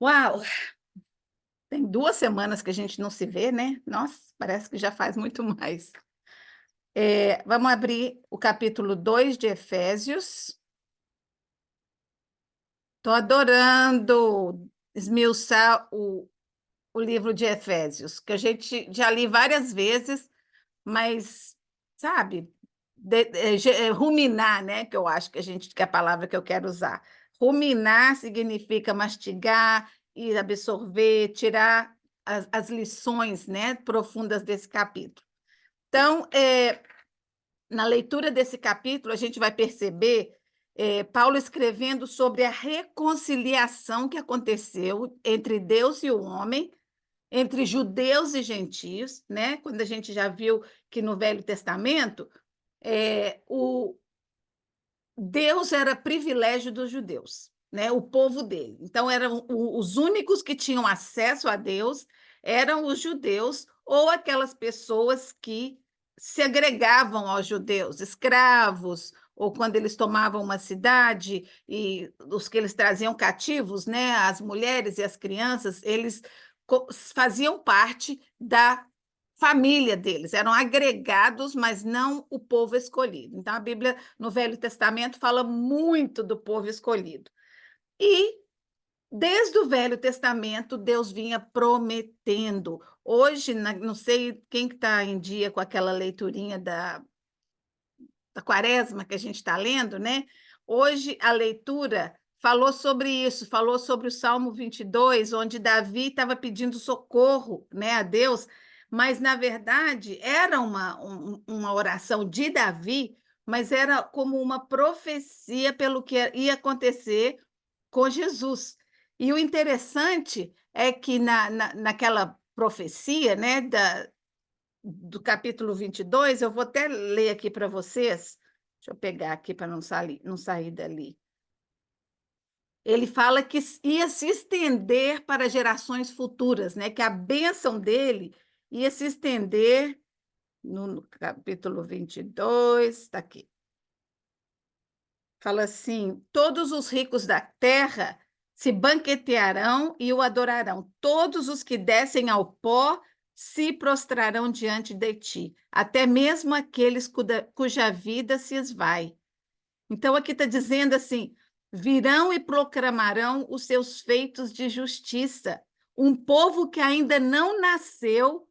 Uau! Tem 2 semanas que a gente não se vê, né? Nossa, parece que já faz muito mais. Vamos abrir o capítulo 2 de Efésios. Estou adorando esmiuçar o livro de Efésios, que a gente já li várias vezes, mas, sabe, ruminar, né? Que eu acho que é a palavra que eu quero usar. Ruminar significa mastigar e absorver, tirar as lições, né, profundas desse capítulo. Então, na leitura desse capítulo, a gente vai perceber Paulo escrevendo sobre a reconciliação que aconteceu entre Deus e o homem, entre judeus e gentios, né? Quando a gente já viu que no Velho Testamento o Deus era privilégio dos judeus, né? O povo dele. Então, eram os únicos que tinham acesso a Deus eram os judeus ou aquelas pessoas que se agregavam aos judeus, escravos, ou quando eles tomavam uma cidade e os que eles traziam cativos, né? As mulheres e as crianças, eles faziam parte da família deles, eram agregados, mas não o povo escolhido. Então, a Bíblia, no Velho Testamento, fala muito do povo escolhido. E, desde o Velho Testamento, Deus vinha prometendo. Hoje, não sei quem que está em dia com aquela leiturinha da Quaresma que a gente está lendo, né? Hoje, a leitura falou sobre isso, falou sobre o Salmo 22, onde Davi estava pedindo socorro, né, a Deus, mas, na verdade, era uma oração de Davi, mas era como uma profecia pelo que ia acontecer com Jesus. E o interessante é que naquela profecia, né, do capítulo 22, eu vou até ler aqui para vocês. Deixa eu pegar aqui para não sair dali. Ele fala que ia se estender para gerações futuras, né? Que a bênção dele ia se estender no capítulo 22, está aqui. Fala assim: todos os ricos da terra se banquetearão e o adorarão. Todos os que descem ao pó se prostrarão diante de ti, até mesmo aqueles cuja vida se esvai. Então, aqui está dizendo assim: virão e proclamarão os seus feitos de justiça. Um povo que ainda não nasceu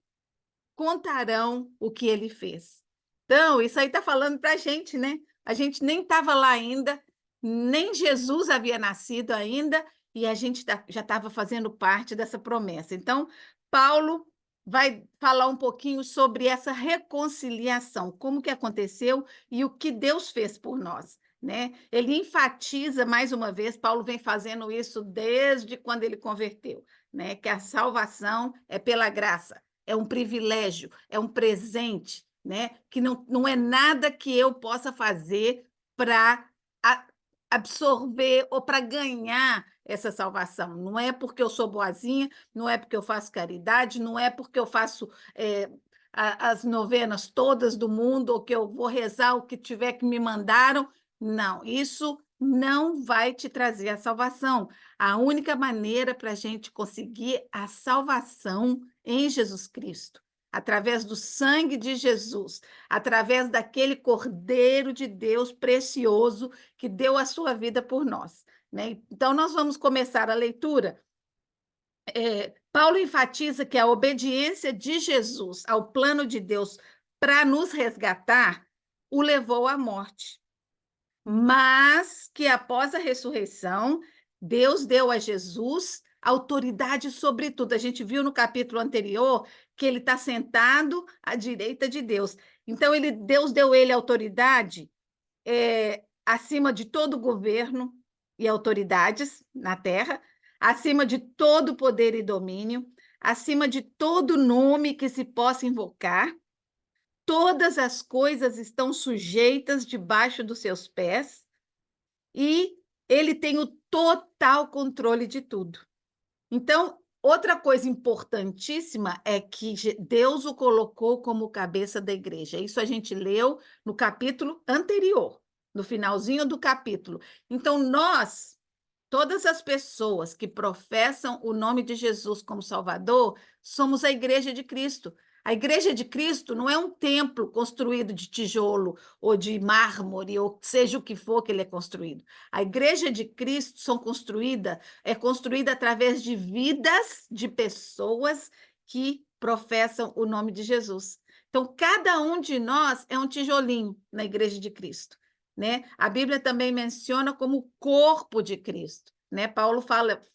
contarão o que ele fez. Então, isso aí está falando para a gente, né? A gente nem estava lá ainda, nem Jesus havia nascido ainda, e a gente já estava fazendo parte dessa promessa. Então, Paulo vai falar um pouquinho sobre essa reconciliação, como que aconteceu e o que Deus fez por nós, né? Ele enfatiza mais uma vez, Paulo vem fazendo isso desde quando ele converteu, né? Que a salvação é pela graça, é um privilégio, é um presente, né? Que não é nada que eu possa fazer para absorver ou para ganhar essa salvação. Não é porque eu sou boazinha, não é porque eu faço caridade, não é porque eu faço as novenas todas do mundo, ou que eu vou rezar o que tiver que me mandaram. Não, isso não vai te trazer a salvação. A única maneira para a gente conseguir a salvação em Jesus Cristo, através do sangue de Jesus, através daquele Cordeiro de Deus precioso que deu a sua vida por nós, né? Então, nós vamos começar a leitura. Paulo enfatiza que a obediência de Jesus ao plano de Deus para nos resgatar o levou à morte, mas que após a ressurreição, Deus deu a Jesus autoridade sobre tudo. A gente viu no capítulo anterior que ele está sentado à direita de Deus. Então, Deus deu ele autoridade acima de todo governo e autoridades na terra, acima de todo poder e domínio, acima de todo nome que se possa invocar. Todas as coisas estão sujeitas debaixo dos seus pés e ele tem o total controle de tudo. Então, outra coisa importantíssima é que Deus o colocou como cabeça da igreja. Isso a gente leu no capítulo anterior, no finalzinho do capítulo. Então, nós Todas as pessoas que professam o nome de Jesus como Salvador, somos a Igreja de Cristo. A Igreja de Cristo não é um templo construído de tijolo ou de mármore, ou seja o que for que ele é construído. A Igreja de Cristo é construída através de vidas de pessoas que professam o nome de Jesus. Então, cada um de nós é um tijolinho na Igreja de Cristo, né? A Bíblia também menciona como o corpo de Cristo, né? Paulo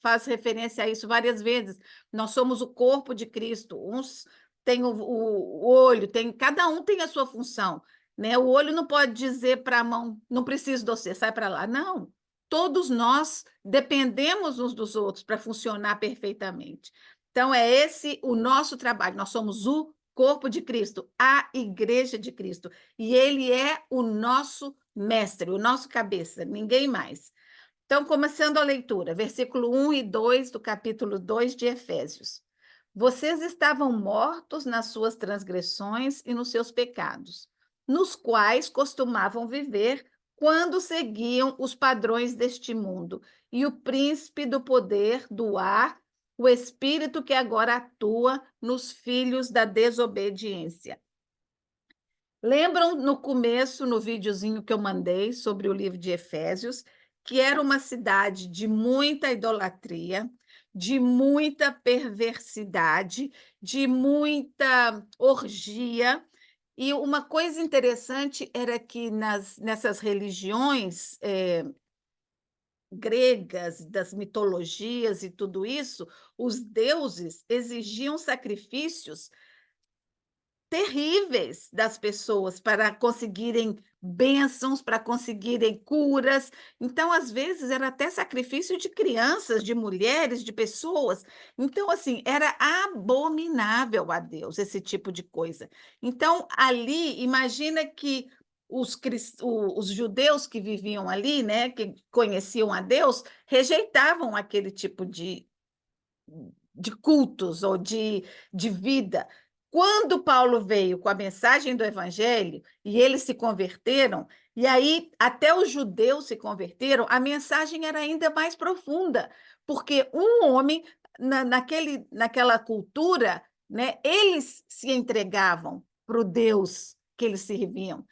faz referência a isso várias vezes. Nós somos o corpo de Cristo. Uns têm o olho, cada um tem a sua função, né? O olho não pode dizer para a mão, não preciso de você, sai para lá. Não. Todos nós dependemos uns dos outros para funcionar perfeitamente. Então, é esse o nosso trabalho. Nós somos o corpo de Cristo, a Igreja de Cristo. E ele é o nosso mestre, o nosso cabeça, ninguém mais. Então, começando a leitura, versículo 1 e 2 do capítulo 2 de Efésios. Vocês estavam mortos nas suas transgressões e nos seus pecados, nos quais costumavam viver quando seguiam os padrões deste mundo e o príncipe do poder do ar, o espírito que agora atua nos filhos da desobediência. Lembram no começo, no videozinho que eu mandei sobre o livro de Efésios, que era uma cidade de muita idolatria, de muita perversidade, de muita orgia. E uma coisa interessante era que nessas religiões gregas, das mitologias e tudo isso, os deuses exigiam sacrifícios terríveis das pessoas para conseguirem bênçãos, para conseguirem curas. Então, às vezes, era até sacrifício de crianças, de mulheres, de pessoas. Então, assim, era abominável a Deus esse tipo de coisa. Então, ali, imagina que os judeus que viviam ali, né, que conheciam a Deus, rejeitavam aquele tipo de cultos ou de vida. Quando Paulo veio com a mensagem do evangelho e eles se converteram, e aí até os judeus se converteram, a mensagem era ainda mais profunda, porque um homem, naquela cultura, né, eles se entregavam para o Deus que eles serviam.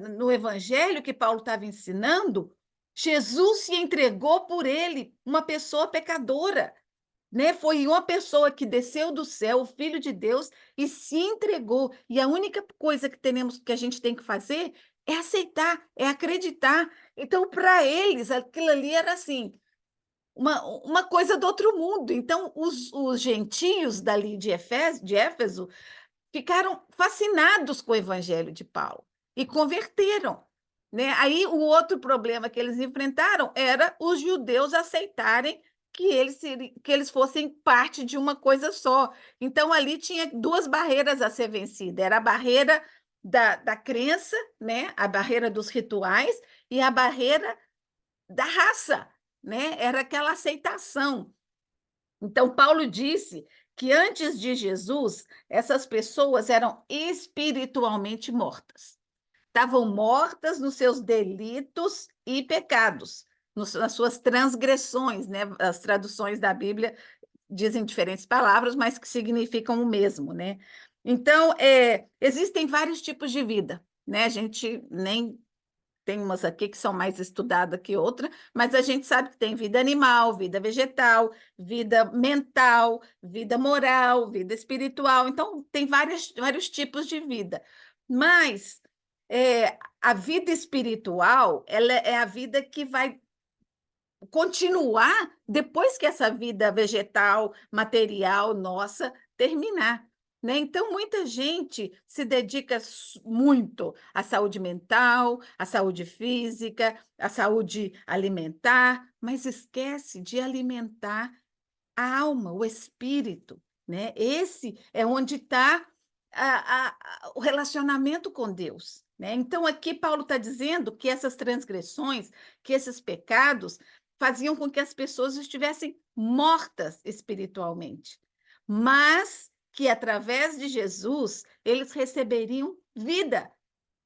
No evangelho que Paulo estava ensinando, Jesus se entregou por ele, uma pessoa pecadora, né? Foi uma pessoa que desceu do céu, o Filho de Deus, e se entregou. E a única coisa que a gente tem que fazer é aceitar, é acreditar. Então, para eles, aquilo ali era assim, uma coisa do outro mundo. Então, os gentios dali de Éfeso ficaram fascinados com o evangelho de Paulo e converteram, né? Aí o outro problema que eles enfrentaram era os judeus aceitarem que eles fossem parte de uma coisa só. Então ali tinha duas barreiras a ser vencida, era a barreira da crença, né? A barreira dos rituais e a barreira da raça, né? Era aquela aceitação. Então, Paulo disse que antes de Jesus, essas pessoas eram espiritualmente mortas. Estavam mortas nos seus delitos e pecados, nas suas transgressões, né? As traduções da Bíblia dizem diferentes palavras, mas que significam o mesmo, né? Então, existem vários tipos de vida, né? A gente nem tem umas aqui que são mais estudadas que outras, mas a gente sabe que tem vida animal, vida vegetal, vida mental, vida moral, vida espiritual. Então, tem vários tipos de vida. Mas a vida espiritual, ela é a vida que vai continuar depois que essa vida vegetal, material nossa terminar, né? Então, muita gente se dedica muito à saúde mental, à saúde física, à saúde alimentar, mas esquece de alimentar a alma, o espírito, né? Esse é onde está o relacionamento com Deus, né? Então, aqui Paulo está dizendo que essas transgressões, que esses pecados faziam com que as pessoas estivessem mortas espiritualmente, mas que através de Jesus eles receberiam vida,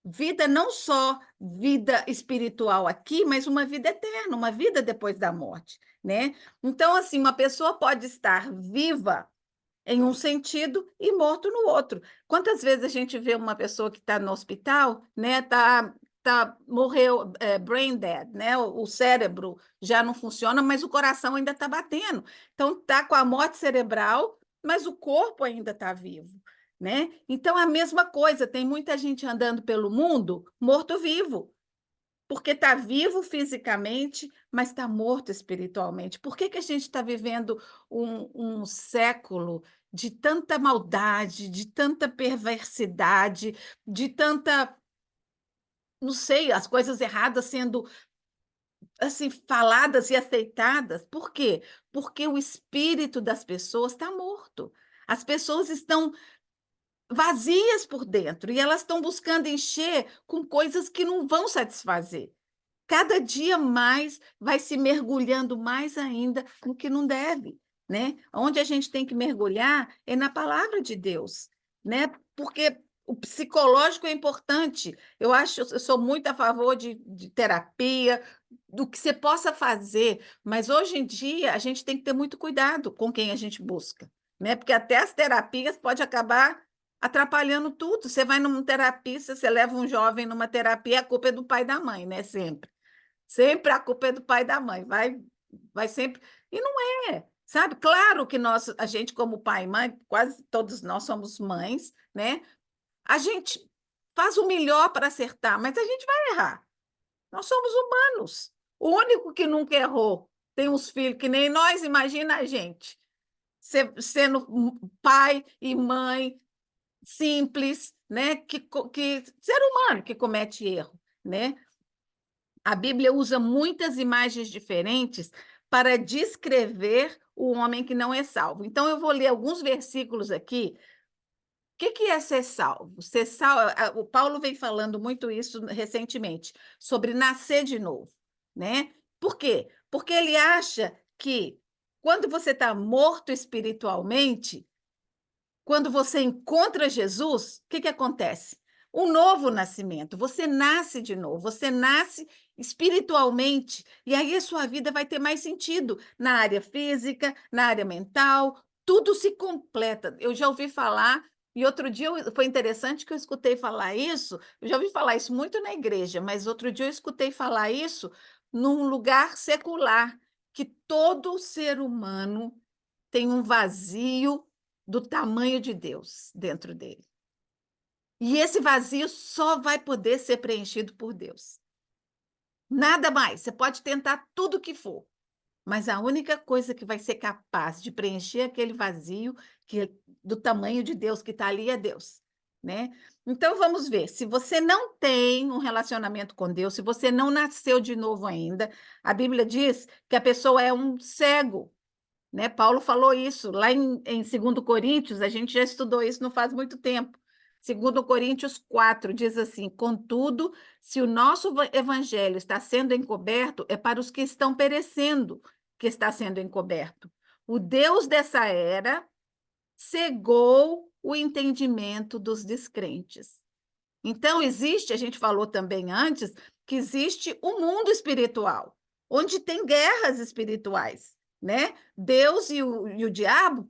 vida não só vida espiritual aqui, mas uma vida eterna, uma vida depois da morte, né? Então, assim, uma pessoa pode estar viva em um sentido e morto no outro. Quantas vezes a gente vê uma pessoa que está no hospital, né? Morreu, brain dead, né? O cérebro já não funciona, mas o coração ainda está batendo. Então, está com a morte cerebral, mas o corpo ainda está vivo, né? Então, a mesma coisa, tem muita gente andando pelo mundo morto-vivo, porque está vivo fisicamente, mas está morto espiritualmente. Por que que a gente está vivendo um século de tanta maldade, de tanta perversidade, de tanta, não sei, as coisas erradas sendo assim faladas e aceitadas? Por quê? Porque o espírito das pessoas está morto. As pessoas estão vazias por dentro e elas estão buscando encher com coisas que não vão satisfazer. Cada dia mais vai se mergulhando mais ainda no que não deve, né? Onde a gente tem que mergulhar é na palavra de Deus, né? Porque o psicológico é importante. Eu sou muito a favor de terapia, do que você possa fazer, mas hoje em dia a gente tem que ter muito cuidado com quem a gente busca, né? Porque até as terapias pode acabar atrapalhando tudo. Você vai num terapista, você leva um jovem numa terapia, a culpa é do pai e da mãe, né? Sempre. Sempre a culpa é do pai e da mãe, vai sempre. E não é, sabe? Claro que a gente, como pai e mãe, quase todos nós somos mães, né? A gente faz o melhor para acertar, mas a gente vai errar. Nós somos humanos. O único que nunca errou tem uns filhos que nem nós, imagina a gente. Sendo pai e mãe simples, né? Que ser humano que comete erro, né? A Bíblia usa muitas imagens diferentes para descrever o homem que não é salvo. Então, eu vou ler alguns versículos aqui. O que é ser salvo? Ser salvo, o Paulo vem falando muito isso recentemente, sobre nascer de novo, né? Por quê? Porque ele acha que quando você está morto espiritualmente, quando você encontra Jesus, o que acontece? Um novo nascimento. Você nasce de novo, você nasce espiritualmente, e aí a sua vida vai ter mais sentido na área física, na área mental, tudo se completa. Eu já ouvi falar, e outro dia foi interessante que eu escutei falar isso, eu já ouvi falar isso muito na igreja, mas outro dia eu escutei falar isso num lugar secular, que todo ser humano tem um vazio do tamanho de Deus dentro dele. E esse vazio só vai poder ser preenchido por Deus. Nada mais. Você pode tentar tudo o que for, mas a única coisa que vai ser capaz de preencher aquele vazio do tamanho de Deus que está ali é Deus, né? Então vamos ver. Se você não tem um relacionamento com Deus, se você não nasceu de novo ainda, a Bíblia diz que a pessoa é um cego, né? Paulo falou isso lá em 2 Coríntios, a gente já estudou isso não faz muito tempo. 2 Coríntios 4 diz assim: contudo, se o nosso evangelho está sendo encoberto, é para os que estão perecendo que está sendo encoberto. O Deus dessa era cegou o entendimento dos descrentes. Então, existe, a gente falou também antes, que existe um mundo espiritual, onde tem guerras espirituais, né? Deus e o diabo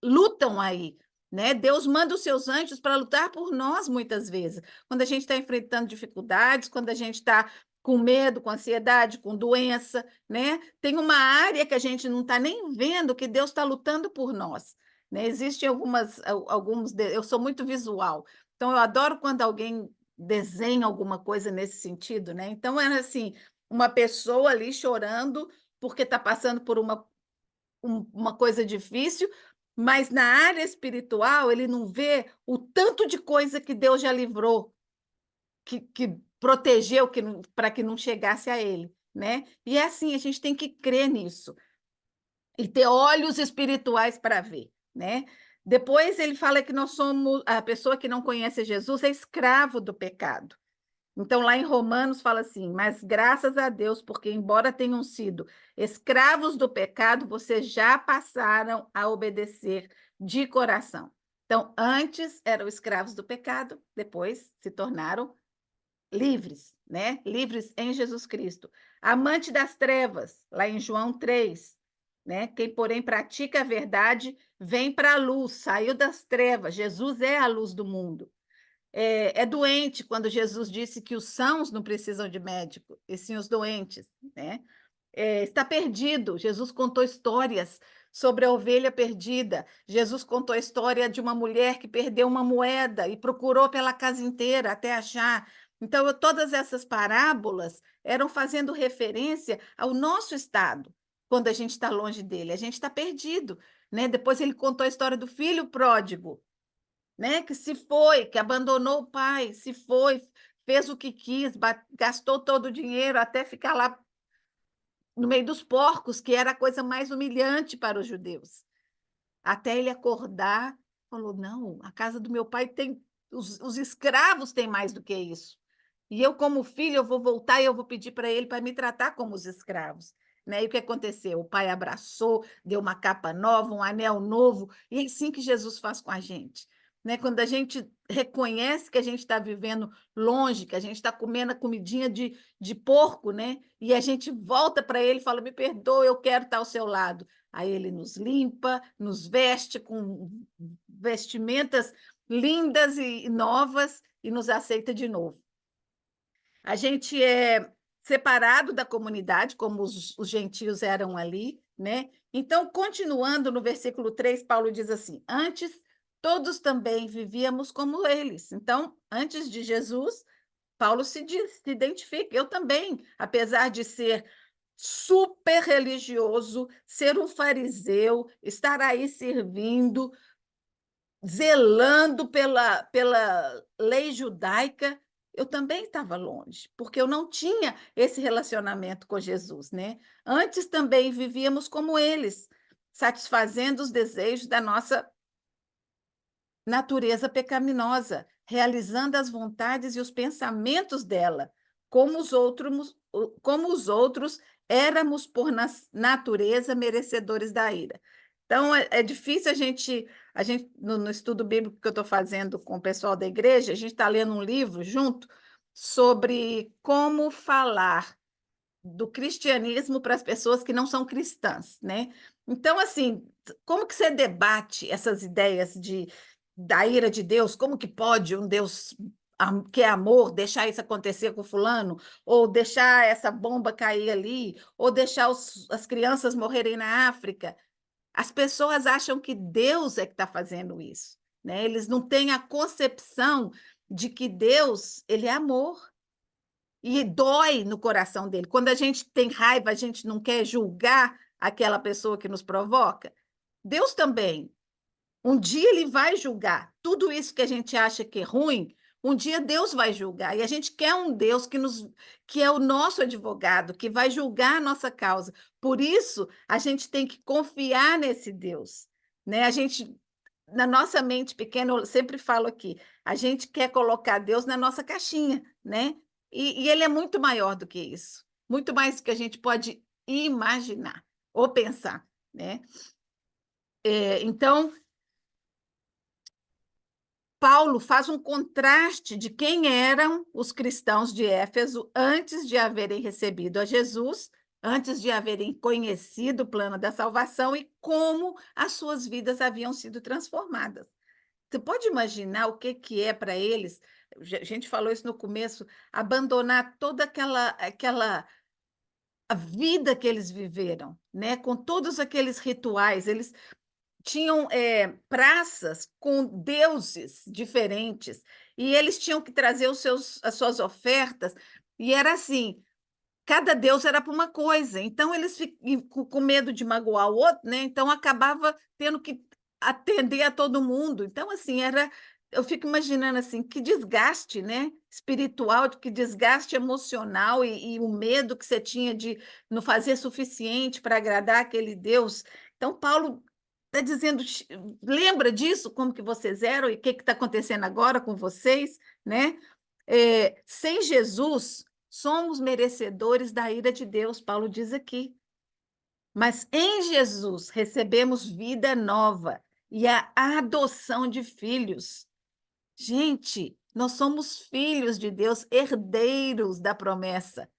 lutam aí, né? Deus manda os seus anjos para lutar por nós muitas vezes. Quando a gente está enfrentando dificuldades, quando a gente está com medo, com ansiedade, com doença, né? Tem uma área que a gente não está nem vendo que Deus está lutando por nós, né? Existem alguns, eu sou muito visual, então eu adoro quando alguém desenha alguma coisa nesse sentido, né? Então era assim, uma pessoa ali chorando porque está passando por uma coisa difícil, mas na área espiritual ele não vê o tanto de coisa que Deus já livrou, que protegeu para que não chegasse a ele, né? E é assim, a gente tem que crer nisso e ter olhos espirituais para ver, né? Depois ele fala que nós somos a pessoa que não conhece Jesus é escravo do pecado. Então, lá em Romanos fala assim: mas graças a Deus, porque embora tenham sido escravos do pecado, vocês já passaram a obedecer de coração. Então, antes eram escravos do pecado, depois se tornaram livres, né? Livres em Jesus Cristo. Amante das trevas, lá em João 3, né? Quem, porém, pratica a verdade, vem para a luz, saiu das trevas. Jesus é a luz do mundo. É doente quando Jesus disse que os sãos não precisam de médico, e sim os doentes, né? Está perdido. Jesus contou histórias sobre a ovelha perdida. Jesus contou a história de uma mulher que perdeu uma moeda e procurou pela casa inteira até achar. Então, todas essas parábolas eram fazendo referência ao nosso estado, quando a gente está longe dele, a gente está perdido, né? Depois ele contou a história do filho pródigo, né? Que se foi, que abandonou o pai, se foi, fez o que quis, gastou todo o dinheiro até ficar lá no meio dos porcos, que era a coisa mais humilhante para os judeus. Até ele acordar, falou: não, a casa do meu pai tem. Os escravos têm mais do que isso. E eu, como filho, eu vou voltar e eu vou pedir para ele para me tratar como os escravos. Né? E o que aconteceu? O pai abraçou, deu uma capa nova, um anel novo, e é assim que Jesus faz com a gente. Né? Quando a gente reconhece que a gente está vivendo longe, que a gente está comendo a comidinha de porco, né? E a gente volta para ele e fala: me perdoa, eu quero estar ao seu lado. Aí ele nos limpa, nos veste com vestimentas lindas e novas e nos aceita de novo. A gente é separado da comunidade, como os gentios eram ali, né? Então, continuando no versículo 3, Paulo diz assim: antes todos também vivíamos como eles. Então, antes de Jesus, Paulo se identifica. Eu também, apesar de ser super religioso, ser um fariseu, estar aí servindo, zelando pela lei judaica, eu também estava longe, porque eu não tinha esse relacionamento com Jesus, né? Antes também vivíamos como eles, satisfazendo os desejos da nossa natureza pecaminosa, realizando as vontades e os pensamentos dela, como os outros éramos por natureza merecedores da ira. Então, é difícil a gente no estudo bíblico que eu estou fazendo com o pessoal da igreja, a gente está lendo um livro junto sobre como falar do cristianismo para as pessoas que não são cristãs, né? Então, assim, como que você debate essas ideias da ira de Deus? Como que pode um Deus que é amor deixar isso acontecer com fulano? Ou deixar essa bomba cair ali? Ou deixar as crianças morrerem na África? As pessoas acham que Deus é que está fazendo isso, né? Eles não têm a concepção de que Deus, ele é amor. E dói no coração dele. Quando a gente tem raiva, a gente não quer julgar aquela pessoa que nos provoca. Deus também. Um dia ele vai julgar. Tudo isso que a gente acha que é ruim, um dia Deus vai julgar. E a gente quer um Deus que é o nosso advogado, que vai julgar a nossa causa. Por isso, a gente tem que confiar nesse Deus, né? A gente na nossa mente pequena, eu sempre falo aqui, a gente quer colocar Deus na nossa caixinha, né? E ele é muito maior do que isso, muito mais do que a gente pode imaginar ou pensar, né? Então, Paulo faz um contraste de quem eram os cristãos de Éfeso antes de haverem recebido a Jesus, antes de haverem conhecido o plano da salvação e como as suas vidas haviam sido transformadas. Você pode imaginar o que é para eles? A gente falou isso no começo, abandonar toda aquela a vida que eles viveram, né? Com todos aqueles rituais, eles tinham praças com deuses diferentes e eles tinham que trazer as suas ofertas e era assim, cada deus era para uma coisa, então eles com medo de magoar o outro, né? Então acabava tendo que atender a todo mundo. Então, assim, eu fico imaginando assim, que desgaste, né? Espiritual, que desgaste emocional e o medo que você tinha de não fazer suficiente para agradar aquele Deus. Então, Paulo está dizendo, lembra disso, como que vocês eram e o que está acontecendo agora com vocês, né? Sem Jesus, somos merecedores da ira de Deus, Paulo diz aqui. Mas em Jesus recebemos vida nova e a adoção de filhos. Gente, nós somos filhos de Deus, herdeiros da promessa,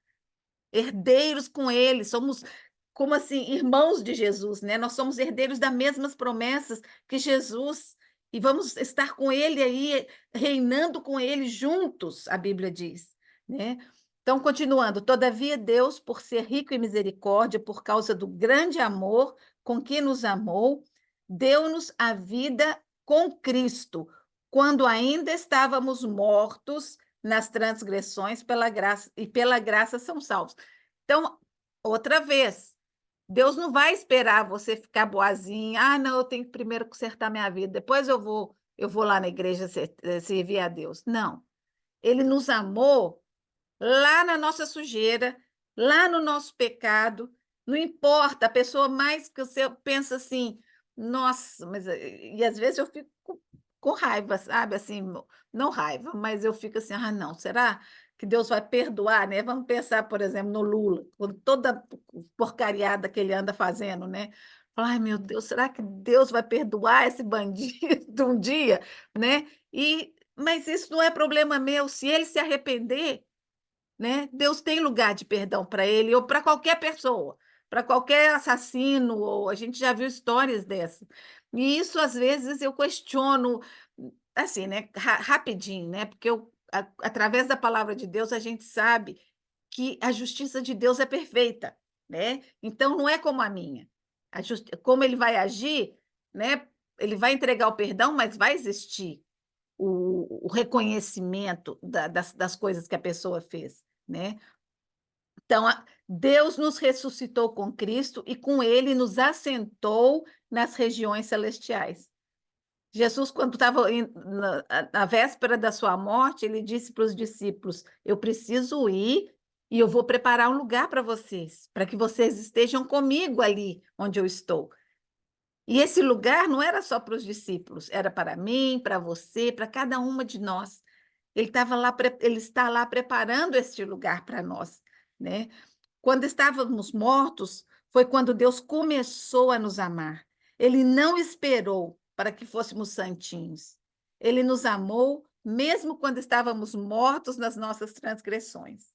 herdeiros com ele, somos como assim, irmãos de Jesus, né? Nós somos herdeiros das mesmas promessas que Jesus e vamos estar com ele aí, reinando com ele juntos, a Bíblia diz, né? Então, continuando, todavia Deus, por ser rico em misericórdia, por causa do grande amor com que nos amou, deu-nos a vida com Cristo, quando ainda estávamos mortos nas transgressões, pela graça e pela graça são salvos. Então, outra vez, Deus não vai esperar você ficar boazinha. Ah, não, eu tenho que primeiro consertar minha vida, depois eu vou lá na igreja servir a Deus. Não. Ele nos amou lá na nossa sujeira, lá no nosso pecado. Não importa, a pessoa mais que você pensa assim, nossa, mas e às vezes eu fico com raiva, sabe? Assim, não raiva, mas eu fico assim, ah, não, será que Deus vai perdoar, né? Vamos pensar, por exemplo, no Lula, com toda porcariada que ele anda fazendo, né? Ai, meu Deus, será que Deus vai perdoar esse bandido um dia, né? Mas isso não é problema meu. Se ele se arrepender, né? Deus tem lugar de perdão para ele ou para qualquer pessoa, para qualquer assassino, ou a gente já viu histórias dessas. E isso às vezes eu questiono assim, né, rapidinho, né? Porque através da palavra de Deus a gente sabe que a justiça de Deus é perfeita, né? Então não é como a minha. Como ele vai agir, né? Ele vai entregar o perdão, mas vai existir o reconhecimento das coisas que a pessoa fez, né? Então, Deus nos ressuscitou com Cristo e com ele nos assentou nas regiões celestiais. Jesus, quando estava na véspera da sua morte, ele disse para os discípulos: Eu preciso ir e eu vou preparar um lugar para que vocês estejam comigo ali onde eu estou. E esse lugar não era só para os discípulos, era para mim, para você, para cada uma de nós. Ele está lá preparando este lugar para nós, né? Quando estávamos mortos, foi quando Deus começou a nos amar. Ele não esperou para que fôssemos santinhos. Ele nos amou mesmo quando estávamos mortos nas nossas transgressões.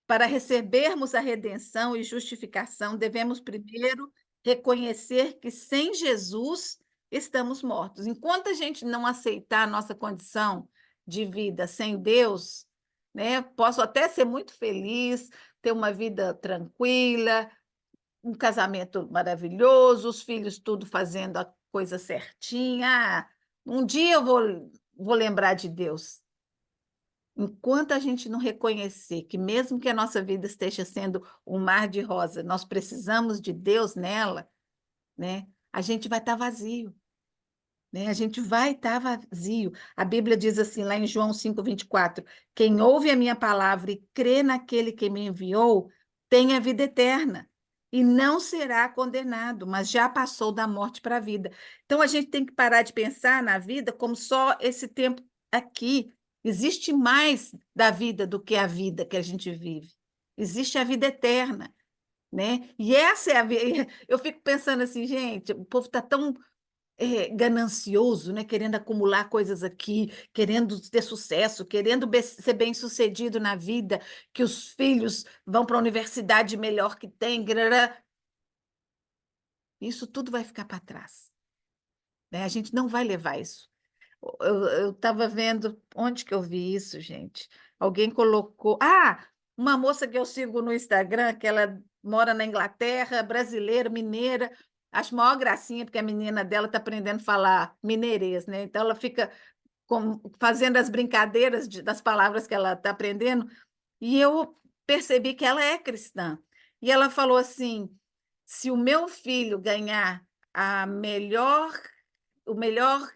Para recebermos a redenção e justificação, devemos primeiro reconhecer que sem Jesus estamos mortos. Enquanto a gente não aceitar a nossa condição de vida sem Deus, né, posso até ser muito feliz, ter uma vida tranquila, um casamento maravilhoso, os filhos tudo fazendo a coisa certinha. Ah, um dia eu vou lembrar de Deus. Enquanto a gente não reconhecer que, mesmo que a nossa vida esteja sendo um mar de rosa, nós precisamos de Deus nela, né? A gente vai estar vazio, né? A gente vai estar vazio. A Bíblia diz assim, lá em João 5:24: quem ouve a minha palavra e crê naquele que me enviou, tem a vida eterna e não será condenado, mas já passou da morte para a vida. Então a gente tem que parar de pensar na vida como só esse tempo aqui. Existe mais da vida do que a vida que a gente vive. Existe a vida eterna, né? E essa é a vida. Eu fico pensando assim, gente, o povo está tão ganancioso, né? Querendo acumular coisas aqui, querendo ter sucesso, querendo ser bem-sucedido na vida, que os filhos vão para a universidade melhor que tem. Grará. Isso tudo vai ficar para trás, né? A gente não vai levar isso. Eu estava vendo onde que eu vi isso, gente. Alguém colocou. Ah, uma moça que eu sigo no Instagram, que ela mora na Inglaterra, brasileira, mineira. Acho maior gracinha, porque a menina dela está aprendendo a falar mineirês, né? Então ela fica fazendo as brincadeiras das palavras que ela está aprendendo. E eu percebi que ela é cristã. E ela falou assim: se o meu filho ganhar o melhor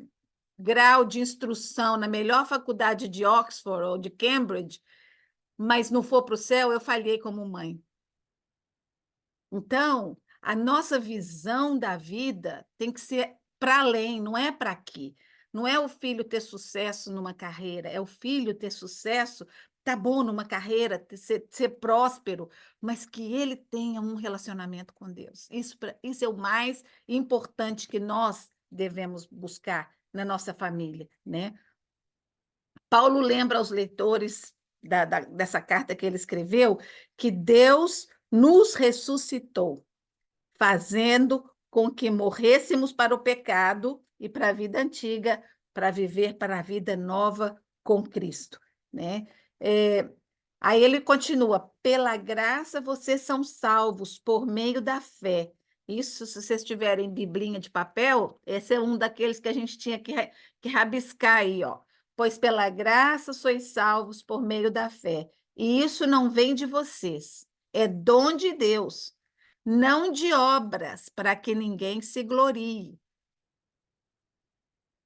grau de instrução na melhor faculdade de Oxford ou de Cambridge, mas não for para o céu, eu falhei como mãe. Então, a nossa visão da vida tem que ser para além, não é para aqui. Não é o filho ter sucesso numa carreira, é o filho ter sucesso, tá bom numa carreira, ser próspero, mas que ele tenha um relacionamento com Deus. Isso é o mais importante que nós devemos buscar na nossa família, né? Paulo lembra aos leitores dessa carta que ele escreveu que Deus nos ressuscitou, fazendo com que morrêssemos para o pecado e para a vida antiga, para viver para a vida nova com Cristo, né? É, Aí ele continua: pela graça vocês são salvos por meio da fé. Isso, se vocês tiverem biblinha de papel, esse é um daqueles que a gente tinha que rabiscar aí, ó. Pois pela graça sois salvos por meio da fé. E isso não vem de vocês, é dom de Deus, não de obras, para que ninguém se glorie.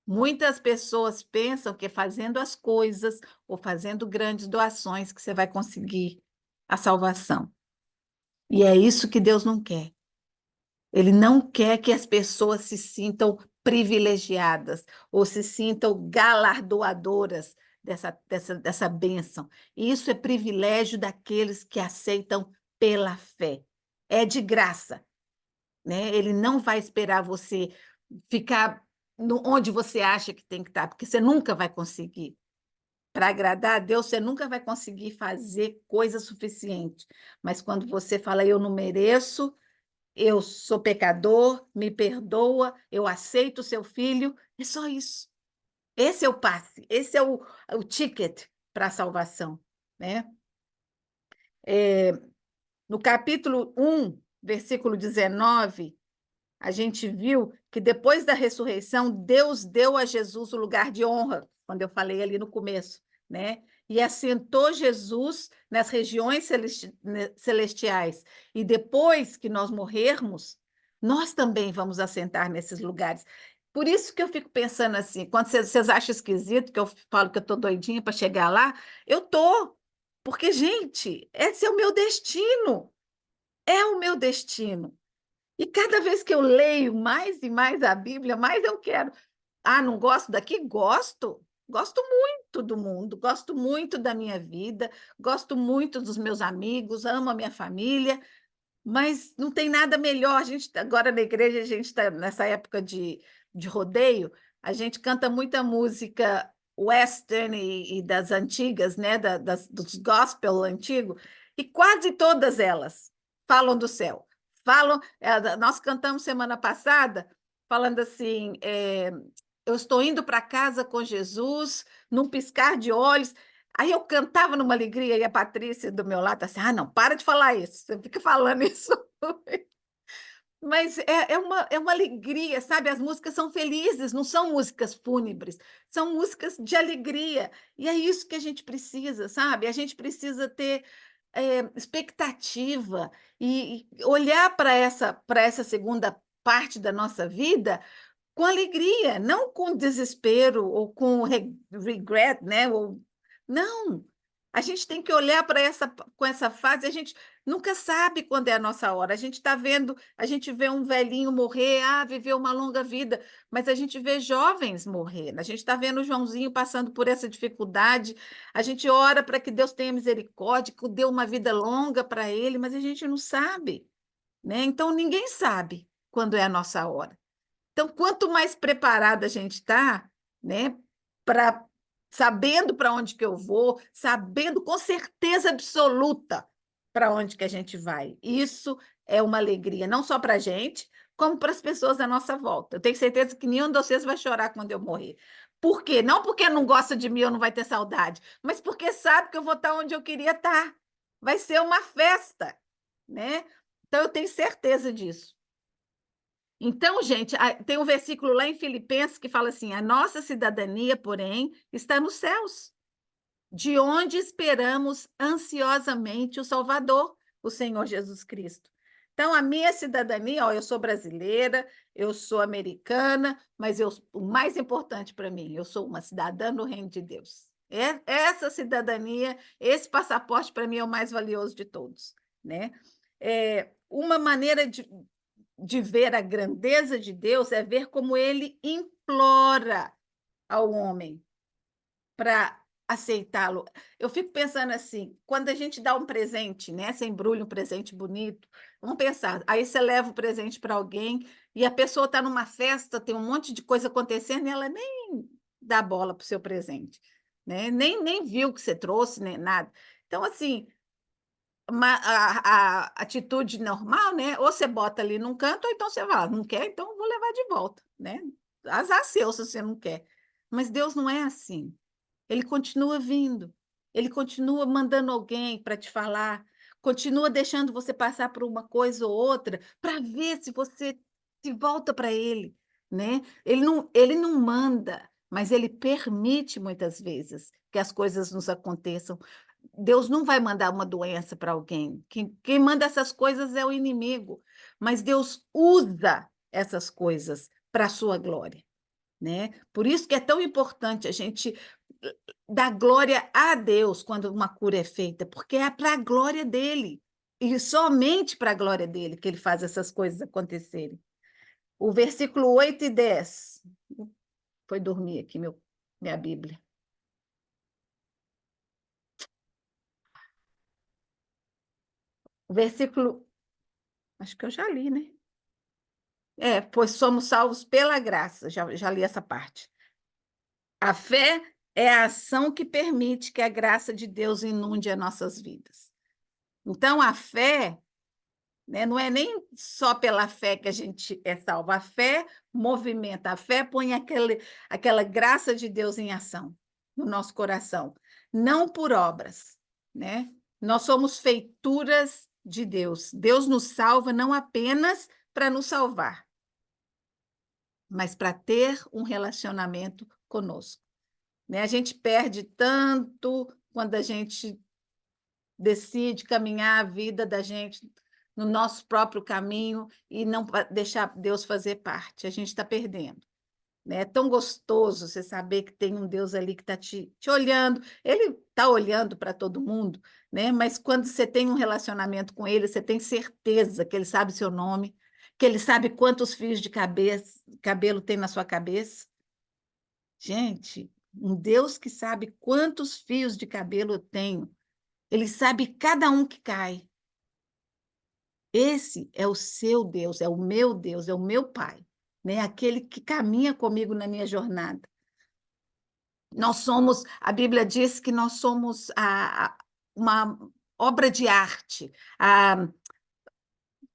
Muitas pessoas pensam que fazendo as coisas ou fazendo grandes doações que você vai conseguir a salvação. E é isso que Deus não quer. Ele não quer que as pessoas se sintam privilegiadas ou se sintam galardoadoras dessa bênção. Isso é privilégio daqueles que aceitam pela fé. É de graça, né? Ele não vai esperar você ficar onde você acha que tem que estar, porque você nunca vai conseguir. Para agradar a Deus, você nunca vai conseguir fazer coisa suficiente. Mas quando você fala, eu não mereço, eu sou pecador, me perdoa, eu aceito o seu filho, é só isso. Esse é o passe, esse é o ticket para a salvação, né? No capítulo 1, versículo 19, a gente viu que depois da ressurreição, Deus deu a Jesus o lugar de honra, quando eu falei ali no começo, né? E assentou Jesus nas regiões celestiais. E depois que nós morrermos, nós também vamos assentar nesses lugares. Por isso que eu fico pensando assim, quando vocês acham esquisito que eu falo que eu estou doidinha para chegar lá, eu estou. Porque, gente, esse é o meu destino. É o meu destino. E cada vez que eu leio mais e mais a Bíblia, mais eu quero. Ah, não gosto daqui? Gosto. Gosto muito do mundo, gosto muito da minha vida, gosto muito dos meus amigos, amo a minha família, mas não tem nada melhor. A gente agora na igreja, a gente está nessa época de rodeio, a gente canta muita música western e das antigas, né? Dos gospel antigo, e quase todas elas falam do céu. Falam, nós cantamos semana passada, falando assim: eu estou indo para casa com Jesus, num piscar de olhos. Aí eu cantava numa alegria e a Patrícia do meu lado assim: ah, não, para de falar isso, você fica falando isso. Mas é uma alegria, sabe? As músicas são felizes, não são músicas fúnebres, são músicas de alegria. E é isso que a gente precisa, sabe? A gente precisa ter expectativa e olhar para essa segunda parte da nossa vida com alegria, não com desespero ou com regret, né? Não, a gente tem que olhar para com essa fase, a gente nunca sabe quando é a nossa hora. A gente está vendo, a gente vê um velhinho morrer, viveu uma longa vida, mas a gente vê jovens morrer. A gente está vendo o Joãozinho passando por essa dificuldade. A gente ora para que Deus tenha misericórdia, que dê uma vida longa para ele, mas a gente não sabe, né? Então ninguém sabe quando é a nossa hora. Então, quanto mais preparada a gente está, né, para sabendo para onde que eu vou, sabendo com certeza absoluta para onde que a gente vai. Isso é uma alegria, não só para a gente, como para as pessoas à nossa volta. Eu tenho certeza que nenhum de vocês vai chorar quando eu morrer. Por quê? Não porque não gosta de mim ou não vai ter saudade, mas porque sabe que eu vou estar onde eu queria estar. Vai ser uma festa, né? Então, eu tenho certeza disso. Então, gente, tem um versículo lá em Filipenses que fala assim: a nossa cidadania, porém, está nos céus, de onde esperamos ansiosamente o Salvador, o Senhor Jesus Cristo. Então, a minha cidadania, ó, eu sou brasileira, eu sou americana, mas o mais importante para mim, eu sou uma cidadã do Reino de Deus. Essa cidadania, esse passaporte, para mim, é o mais valioso de todos, né? Uma maneira de ver a grandeza de Deus é ver como ele implora ao homem para aceitá-lo. Eu fico pensando assim, quando a gente dá um presente, né? Você embrulha um presente bonito, vamos pensar, aí você leva o presente para alguém e a pessoa está numa festa, tem um monte de coisa acontecendo e ela nem dá bola para o seu presente, né? Nem viu o que você trouxe, nem nada. Então, assim, a atitude normal, né? Ou você bota ali num canto, ou então você fala, não quer, então vou levar de volta, né? Azar seu se você não quer. Mas Deus não é assim. Ele continua vindo, ele continua mandando alguém para te falar, continua deixando você passar por uma coisa ou outra para ver se você se volta para ele, né? Ele não manda, mas ele permite muitas vezes que as coisas nos aconteçam. Deus não vai mandar uma doença para alguém. Quem manda essas coisas é o inimigo, mas Deus usa essas coisas para a sua glória, né? Por isso que é tão importante a gente dar glória a Deus quando uma cura é feita, porque é para a glória dele, e somente para a glória dele que ele faz essas coisas acontecerem. O versículo 8 e 10. Foi dormir aqui, minha Bíblia. O versículo, acho que eu já li, né? Pois somos salvos pela graça, já li essa parte. A fé é a ação que permite que a graça de Deus inunde as nossas vidas. Então, a fé, né, não é nem só pela fé que a gente é salvo, a fé movimenta, a fé põe aquela graça de Deus em ação no nosso coração, não por obras, né? Nós somos feituras de Deus. Deus nos salva não apenas para nos salvar, mas para ter um relacionamento conosco, né? A gente perde tanto quando a gente decide caminhar a vida da gente no nosso próprio caminho e não deixar Deus fazer parte. A gente está perdendo. Né? É tão gostoso você saber que tem um Deus ali que está te olhando. Ele está olhando para todo mundo, né? Mas quando você tem um relacionamento com ele, você tem certeza que ele sabe seu nome, que ele sabe quantos fios de cabelo tem na sua cabeça. Gente, um Deus que sabe quantos fios de cabelo eu tenho. Ele sabe cada um que cai. Esse é o seu Deus, é o meu Deus, é o meu Pai, né? Aquele que caminha comigo na minha jornada. Nós somos, a Bíblia diz que nós somos uma obra de arte,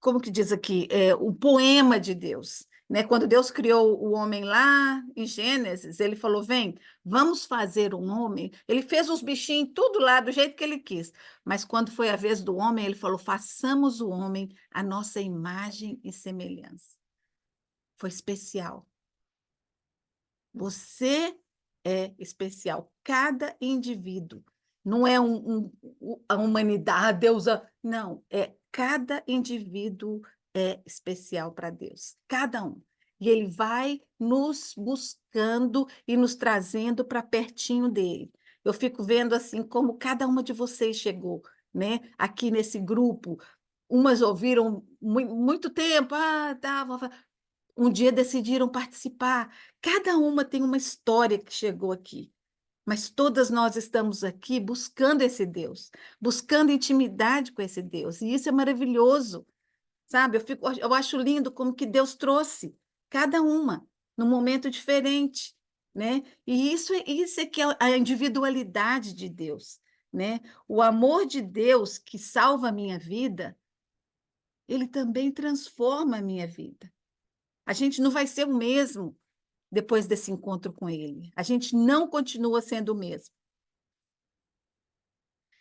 como que diz aqui, o poema de Deus. Né? Quando Deus criou o homem lá em Gênesis, ele falou: vem, vamos fazer um homem. Ele fez os bichinhos tudo lá do jeito que ele quis. Mas quando foi a vez do homem, ele falou: façamos o homem a nossa imagem e semelhança. Foi especial. Você é especial. Cada indivíduo. Não é a humanidade, a deusa. Não, cada indivíduo é especial para Deus. Cada um. E ele vai nos buscando e nos trazendo para pertinho dele. Eu fico vendo assim como cada uma de vocês chegou, né? Aqui nesse grupo. Umas ouviram muito tempo, tá, um dia decidiram participar. Cada uma tem uma história que chegou aqui, mas todas nós estamos aqui buscando esse Deus, buscando intimidade com esse Deus, e isso é maravilhoso, sabe? Eu acho lindo como que Deus trouxe cada uma num momento diferente, né? E isso é que é a individualidade de Deus, né? O amor de Deus que salva a minha vida, ele também transforma a minha vida. A gente não vai ser o mesmo depois desse encontro com ele. A gente não continua sendo o mesmo.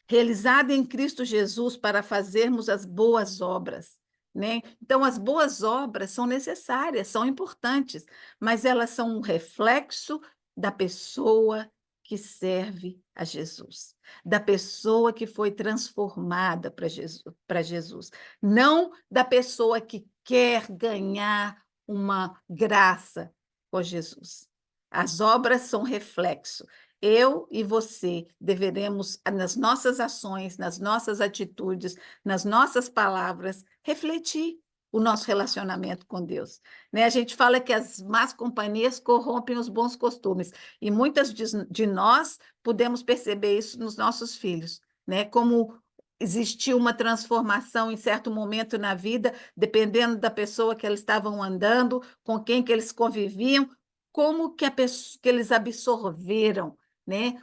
Realizada em Cristo Jesus para fazermos as boas obras, né? Então, as boas obras são necessárias, são importantes, mas elas são um reflexo da pessoa que serve a Jesus, da pessoa que foi transformada para Jesus, não da pessoa que quer ganhar uma graça com Jesus. As obras são reflexo. Eu e você deveremos, nas nossas ações, nas nossas atitudes, nas nossas palavras, refletir. o nosso relacionamento com Deus, né? A gente fala que as más companhias corrompem os bons costumes, e muitas de nós podemos perceber isso nos nossos filhos, né? Como existiu uma transformação em certo momento na vida, dependendo da pessoa que eles estavam andando, com quem que eles conviviam, como que, que eles absorveram, né,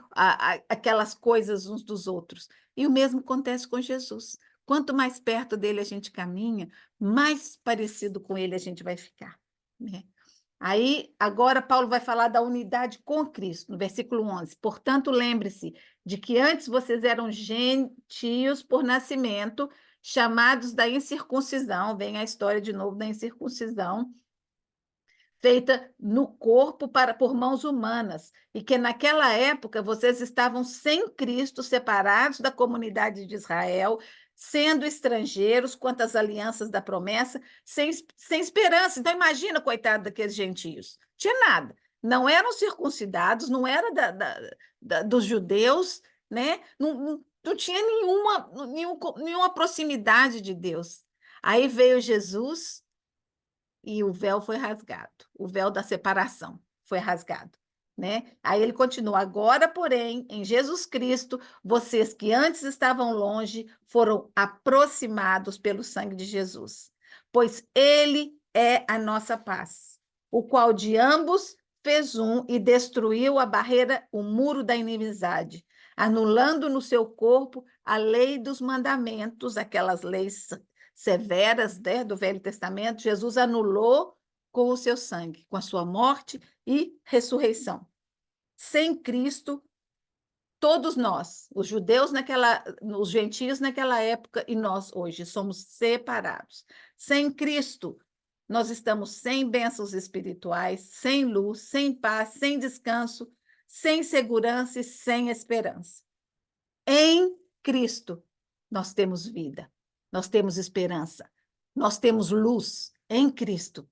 aquelas coisas uns dos outros. E o mesmo acontece com Jesus. Quanto mais perto dele a gente caminha, mais parecido com ele a gente vai ficar, né? Aí, agora, Paulo vai falar da unidade com Cristo, no versículo 11. Portanto, lembre-se de que antes vocês eram gentios por nascimento, chamados da incircuncisão. Vem a história de novo da incircuncisão, feita no corpo por mãos humanas, e que naquela época vocês estavam sem Cristo, separados da comunidade de Israel, sendo estrangeiros quanto às alianças da promessa, sem esperança. Então, imagina, coitado daqueles gentios. Tinha nada. Não eram circuncidados, não era dos judeus, né? Não tinha nenhuma proximidade de Deus. Aí veio Jesus e o véu foi rasgado, o véu da separação foi rasgado, né? Aí ele continua: agora, porém, em Jesus Cristo, vocês que antes estavam longe foram aproximados pelo sangue de Jesus, pois ele é a nossa paz, o qual de ambos fez um e destruiu a barreira, o muro da inimizade, anulando no seu corpo a lei dos mandamentos, aquelas leis severas, né, do Velho Testamento. Jesus anulou com o seu sangue, com a sua morte e ressurreição. Sem Cristo, todos nós, os judeus os gentios naquela época e nós hoje, somos separados. Sem Cristo, nós estamos sem bênçãos espirituais, sem luz, sem paz, sem descanso, sem segurança e sem esperança. Em Cristo, nós temos vida, nós temos esperança, nós temos luz em Cristo.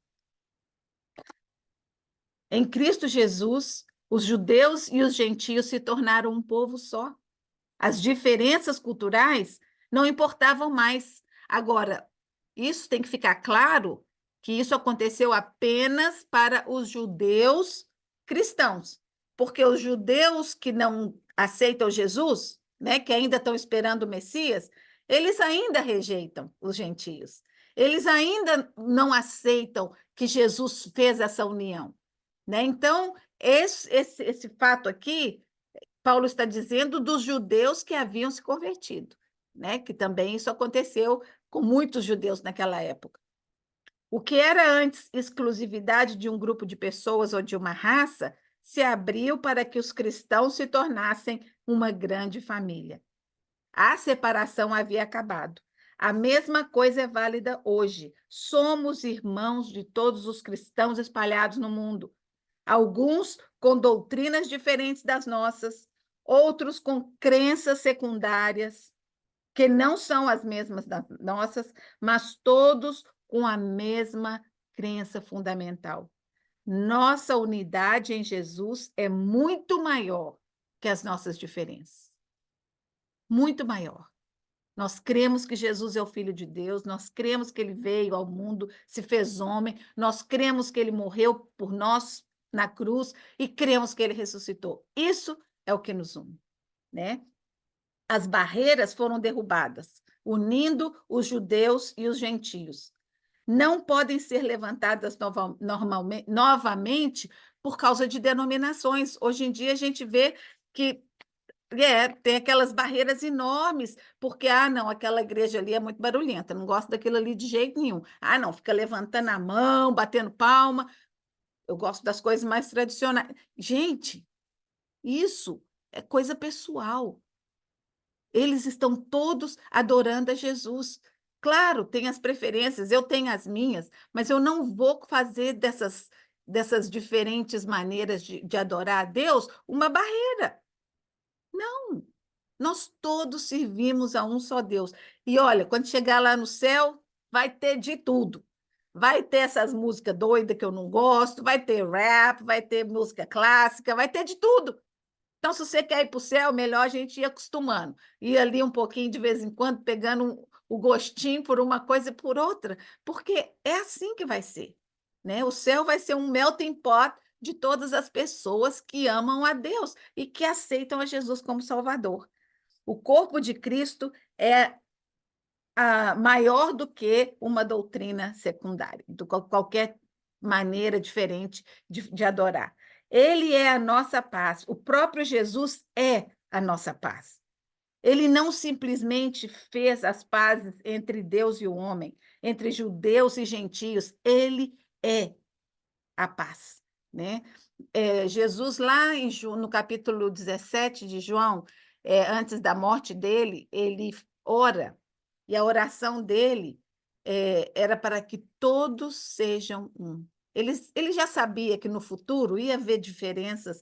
Em Cristo Jesus, os judeus e os gentios se tornaram um povo só. As diferenças culturais não importavam mais. Agora, isso tem que ficar claro que isso aconteceu apenas para os judeus cristãos, porque os judeus que não aceitam Jesus, né, que ainda estão esperando o Messias, eles ainda rejeitam os gentios. Eles ainda não aceitam que Jesus fez essa união, né? Então, esse fato aqui, Paulo está dizendo dos judeus que haviam se convertido, né? Que também isso aconteceu com muitos judeus naquela época. O que era antes exclusividade de um grupo de pessoas ou de uma raça se abriu para que os cristãos se tornassem uma grande família. A separação havia acabado. A mesma coisa é válida hoje. Somos irmãos de todos os cristãos espalhados no mundo. Alguns com doutrinas diferentes das nossas, outros com crenças secundárias, que não são as mesmas das nossas, mas todos com a mesma crença fundamental. Nossa unidade em Jesus é muito maior que as nossas diferenças. Muito maior. Nós cremos que Jesus é o Filho de Deus, nós cremos que ele veio ao mundo, se fez homem, nós cremos que ele morreu por nós na cruz e cremos que ele ressuscitou. Isso é o que nos une, né? As barreiras foram derrubadas, unindo os judeus e os gentios. Não podem ser levantadas novamente por causa de denominações. Hoje em dia a gente vê que tem aquelas barreiras enormes, porque, não, aquela igreja ali é muito barulhenta, não gosto daquilo ali de jeito nenhum. Não, fica levantando a mão, batendo palma. Eu gosto das coisas mais tradicionais. Gente, isso é coisa pessoal. Eles estão todos adorando a Jesus. Claro, tem as preferências, eu tenho as minhas, mas eu não vou fazer dessas diferentes maneiras de adorar a Deus uma barreira. Não, nós todos servimos a um só Deus. E olha, quando chegar lá no céu, vai ter de tudo. Vai ter essas músicas doidas que eu não gosto, vai ter rap, vai ter música clássica, vai ter de tudo. Então, se você quer ir para o céu, melhor a gente ir acostumando. Ir ali um pouquinho de vez em quando, pegando o gostinho por uma coisa e por outra, porque é assim que vai ser, né? O céu vai ser um melting pot de todas as pessoas que amam a Deus e que aceitam a Jesus como Salvador. O corpo de Cristo é maior do que uma doutrina secundária, qualquer maneira diferente de adorar. Ele é a nossa paz, o próprio Jesus é a nossa paz. Ele não simplesmente fez as pazes entre Deus e o homem, entre judeus e gentios, ele é a paz, né? Jesus, lá no capítulo 17 de João, antes da morte dele, ele ora, e a oração dele era para que todos sejam um. Ele já sabia que no futuro iam ver diferenças,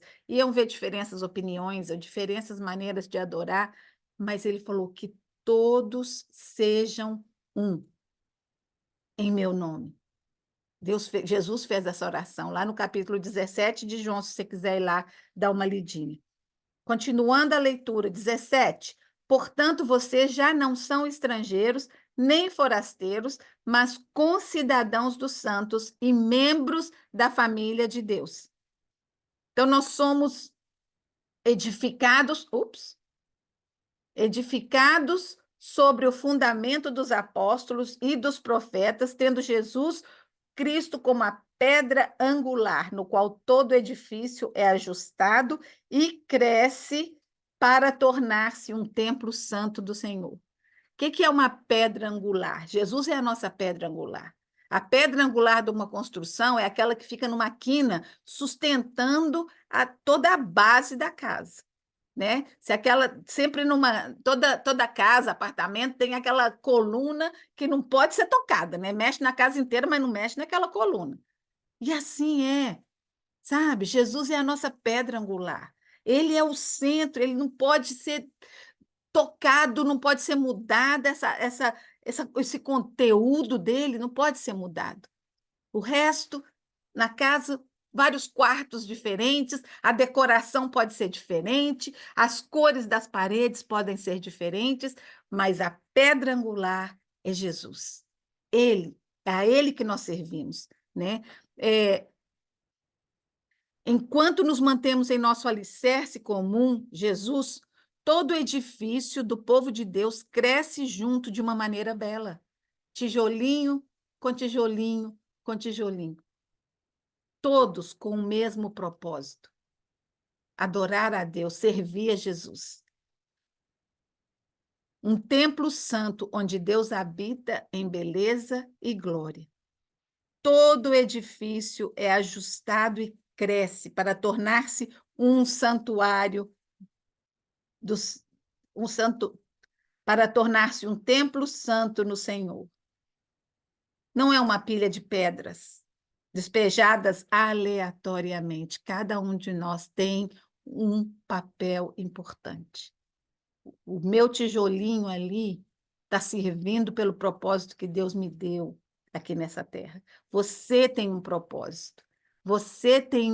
opiniões, ou diferenças maneiras de adorar, mas ele falou que todos sejam um em meu nome. Jesus fez essa oração lá no capítulo 17 de João, se você quiser ir lá dar uma lidinha. Continuando a leitura, 17. Portanto, vocês já não são estrangeiros, nem forasteiros, mas concidadãos dos santos e membros da família de Deus. Então, nós somos edificados sobre o fundamento dos apóstolos e dos profetas, tendo Jesus Cristo como a pedra angular, no qual todo edifício é ajustado e cresce para tornar-se um templo santo do Senhor. O que é uma pedra angular? Jesus é a nossa pedra angular. A pedra angular de uma construção é aquela que fica numa quina, sustentando toda a base da casa. Né? Se aquela sempre toda casa, apartamento tem aquela coluna que não pode ser tocada, né? Mexe na casa inteira, mas não mexe naquela coluna. E assim é, sabe? Jesus é a nossa pedra angular. Ele é o centro, ele não pode ser tocado, não pode ser mudado, esse conteúdo dele não pode ser mudado. O resto, na casa, vários quartos diferentes, a decoração pode ser diferente, as cores das paredes podem ser diferentes, mas a pedra angular é Jesus. É a Ele que nós servimos, né? Enquanto nos mantemos em nosso alicerce comum, Jesus, todo edifício do povo de Deus cresce junto de uma maneira bela, tijolinho com tijolinho com tijolinho. Todos com o mesmo propósito: adorar a Deus, servir a Jesus. Um templo santo onde Deus habita em beleza e glória. Todo edifício é ajustado e cresce para tornar-se um santuário para tornar-se um templo santo no Senhor. Não é uma pilha de pedras despejadas aleatoriamente. Cada um de nós tem um papel importante. O meu tijolinho ali está servindo pelo propósito que Deus me deu aqui nessa terra. Você tem um propósito. Você tem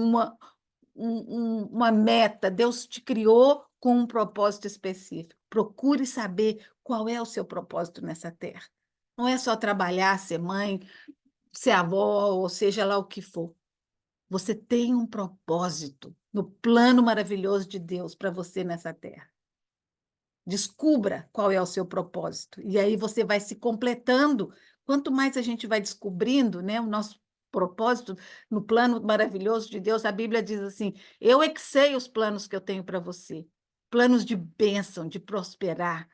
uma meta. Deus te criou com um propósito específico. Procure saber qual é o seu propósito nessa terra. Não é só trabalhar, ser mãe, ser avó, ou seja lá o que for. Você tem um propósito no plano maravilhoso de Deus para você nessa terra. Descubra qual é o seu propósito. E aí você vai se completando. Quanto mais a gente vai descobrindo, né, o nosso propósito no plano maravilhoso de Deus, a Bíblia diz assim: eu é que sei os planos que eu tenho para você. Planos de bênção, de prosperar,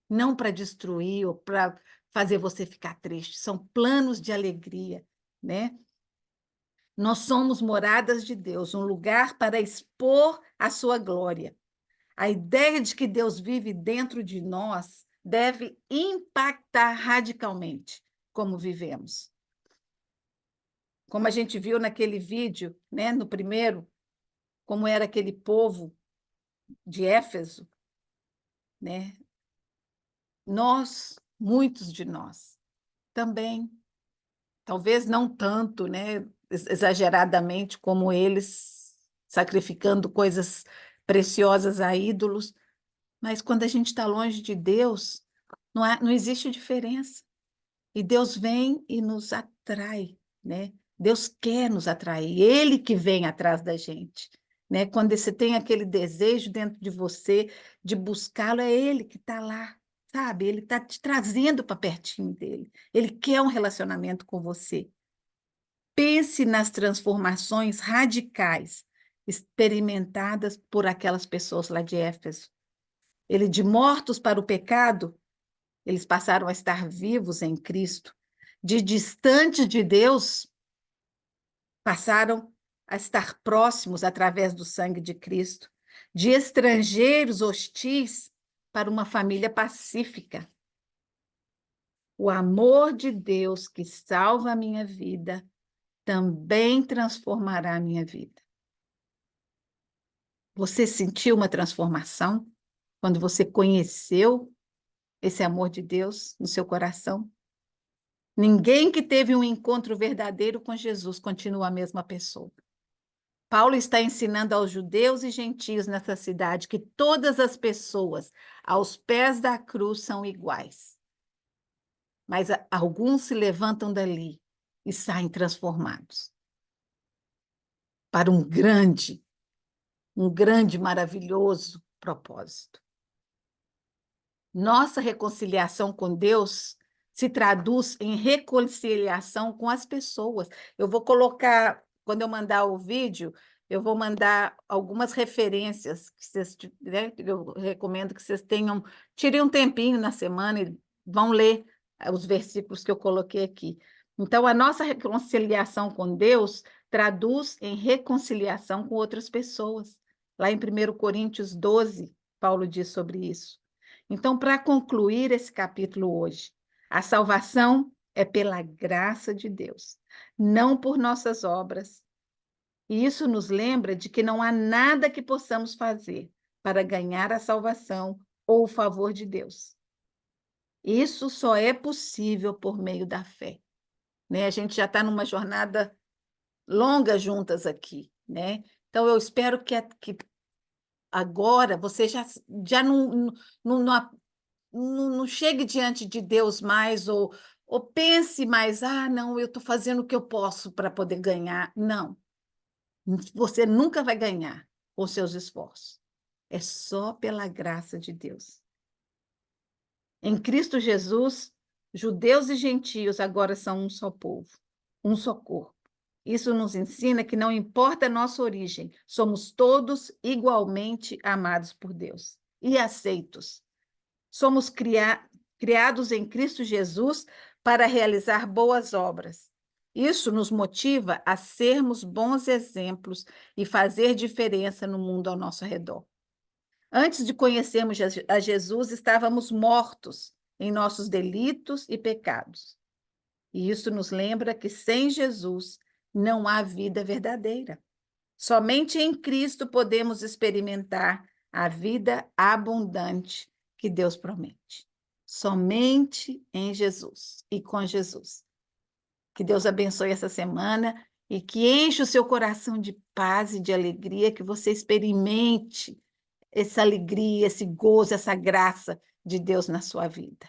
não para destruir ou para fazer você ficar triste. São planos de alegria, né? Nós somos moradas de Deus, um lugar para expor a sua glória. A ideia de que Deus vive dentro de nós deve impactar radicalmente como vivemos. Como a gente viu naquele vídeo, né, no primeiro, como era aquele povo de Éfeso, né? Nós, muitos de nós, também, talvez não tanto, né, exageradamente como eles, sacrificando coisas preciosas a ídolos, mas quando a gente está longe de Deus, não existe diferença. E Deus vem e nos atrai, né? Deus quer nos atrair, Ele que vem atrás da gente, né? Quando você tem aquele desejo dentro de você de buscá-lo, é Ele que está lá, sabe? Ele está te trazendo para pertinho dele. Ele quer um relacionamento com você. Pense nas transformações radicais experimentadas por aquelas pessoas lá de Éfeso. Ele, de mortos para o pecado, eles passaram a estar vivos em Cristo. De distantes de Deus, passaram a estar próximos através do sangue de Cristo. De estrangeiros hostis para uma família pacífica. O amor de Deus que salva a minha vida também transformará a minha vida. Você sentiu uma transformação quando você conheceu esse amor de Deus no seu coração? Ninguém que teve um encontro verdadeiro com Jesus continua a mesma pessoa. Paulo está ensinando aos judeus e gentios nessa cidade que todas as pessoas aos pés da cruz são iguais. Mas alguns se levantam dali e saem transformados para um grande, maravilhoso propósito. Nossa reconciliação com Deus se traduz em reconciliação com as pessoas. Eu vou colocar, quando eu mandar o vídeo, eu vou mandar algumas referências que vocês, né, eu recomendo que vocês tirem um tempinho na semana e vão ler os versículos que eu coloquei aqui. Então, a nossa reconciliação com Deus traduz em reconciliação com outras pessoas. Lá em 1 Coríntios 12, Paulo diz sobre isso. Então, para concluir esse capítulo hoje, a salvação é pela graça de Deus, não por nossas obras. E isso nos lembra de que não há nada que possamos fazer para ganhar a salvação ou o favor de Deus. Isso só é possível por meio da fé. Né? A gente já está numa jornada longa juntas aqui, né? Então, eu espero que agora você já não chegue diante de Deus mais ou pense mais, não, eu estou fazendo o que eu posso para poder ganhar. Não, você nunca vai ganhar com seus esforços. É só pela graça de Deus. Em Cristo Jesus, judeus e gentios agora são um só povo, um só corpo. Isso nos ensina que não importa a nossa origem, somos todos igualmente amados por Deus e aceitos. Somos criados em Cristo Jesus para realizar boas obras. Isso nos motiva a sermos bons exemplos e fazer diferença no mundo ao nosso redor. Antes de conhecermos a Jesus, estávamos mortos em nossos delitos e pecados. E isso nos lembra que sem Jesus não há vida verdadeira. Somente em Cristo podemos experimentar a vida abundante que Deus promete. Somente em Jesus e com Jesus. Que Deus abençoe essa semana e que enche o seu coração de paz e de alegria, que você experimente essa alegria, esse gozo, essa graça de Deus na sua vida.